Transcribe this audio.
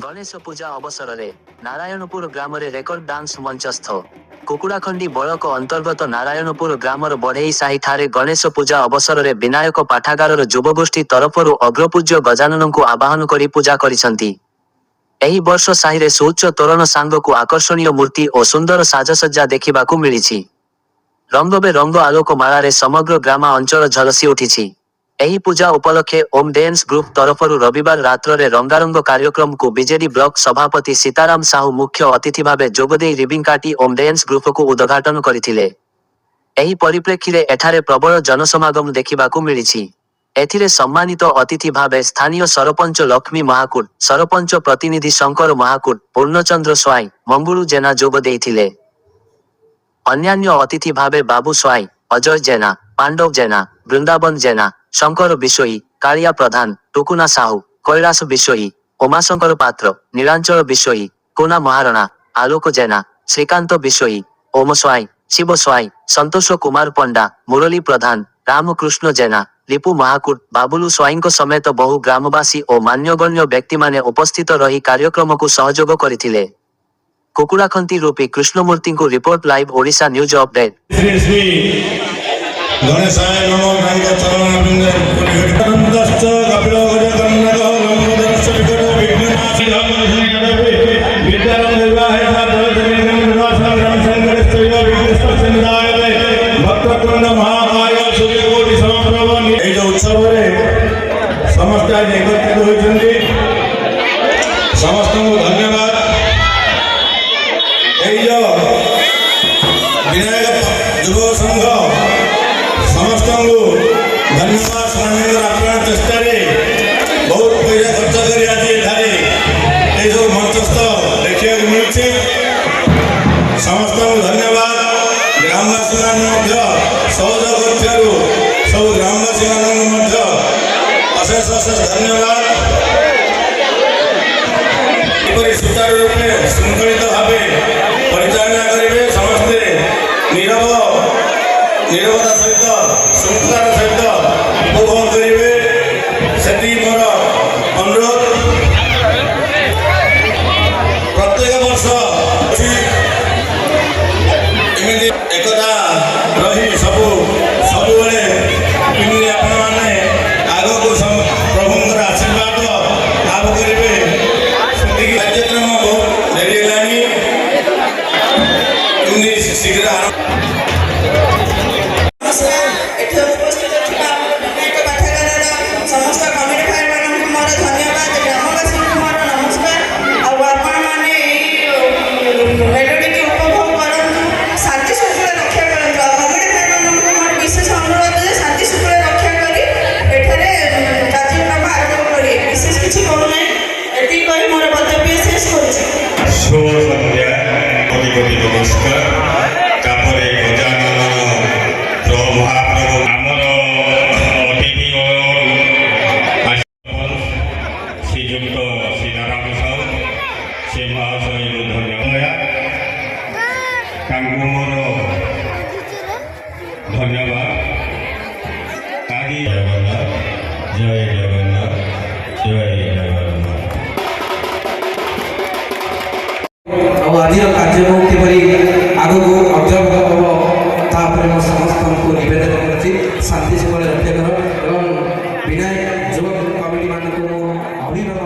गणेश पूजा अवसर में नारायणपुर ग्राम record dance मंचस्थ कुकुड़ाखंडी बड़क अंतर्गत नारायणपुर ग्रामर बढ़ई साही ठारे गणेश पूजा अवसर में विनायक पाठागार युवगोष्ठी तरफ अग्रपूज्य गजानन को आवाहन कर पूजा करिसंती। एही वर्ष साही रे सुउच्च तोरण सांग को आकर्षणीय मूर्ति और सुंदर साजसज्जा देखिबाकू मिलिछि। रंग बेरंग आलोक माला समग्र ग्राम अंचल झलसी उठी। एही पूजा उपलक्षे ओम डेन्स ग्रुप तरफरु रविवार रात्र रे रंगारंग कार्यक्रम को बीजेडी ब्लॉक सभापति सीताराम साहू मुख्य अतिथि भावे जोगदे रिबिंग काटी ओम डेन्स ग्रुप को उद्घाटन करथिले। एही परिप्रेक्षी रे एठारे प्रबल जनसमागम देखिबाकू मिलिछि। एथिरे सम्मानित अतिथि भावे स्थानीय सरपंच लक्ष्मी महाकुट, सरपंच प्रतिनिधि शंकर महाकुट, पूर्णचंद्र स्वाई, मंगुलू जेना जोग देइथिले। अन्यान्य अतिथि भावे बाबू स्वाई, अजय जेना, पांडव जेना, वृंदावन जेना, शंकर बिशोई, कालिया प्रधान, टुकुना साहू, कैलाश बिशोई, उमाशंकर पात्र, नीलांचल बिशोई, कोना महाराणा, आलोक जेना, श्रीकांत बिशोई, ओम स्वाई, शिव स्वाई, संतोष कुमार पंडा, मुरली प्रधान, रामकृष्ण जेना, रिपु महाकुट, बाबुलू स्वाई समेत बहु ग्रामवासी और मान्यगण्य व्यक्ति माने उपस्थित रही कार्यक्रम को सहयोग करथिले। कुकुड़ाखंती रूपी कृष्णमूर्ति को report live Odisha news update. समस्त एकत्रित होती समस्त को धन्यवाद। विनायक युव संघ समस्त को धन्यवाद। अपना चेष्टा बहुत पैसा खर्च कर आज जो मंचस्थ देखा मिलूँ समस्त को धन्यवाद। ग्रामवासी सहयोग कर सब ग्रामवासी अशेष अशेष धन्यवाद। सुचारू रूप में श्रृंखलित भाव परिचालना करेंगे समस्ते निरवता सहित श्रृंखलार सहित उपभोग करेंगे से मोर अनुरोध। प्रत्येक वर्ष एमती एकता रही सबू प्रभुंर आशीर्वाद लाभ करेंगे कार्यक्रम बहुत डेरी है शीघ्र नमस्कार। गजानन महाप्रभु आमर अतिथि श्रीजुक्त सीताराम साहू से महाशय धन्यवाद मोर धन्यवाद। जय जगन्नाथ जय जगन्नाथ। आज कार्यक्रम किपरि आग को अग्रगत हम तापर समस्त को निवेदन कर शांति सुखले रक्षा कर विनायक युवक कमिटी मान अभिनव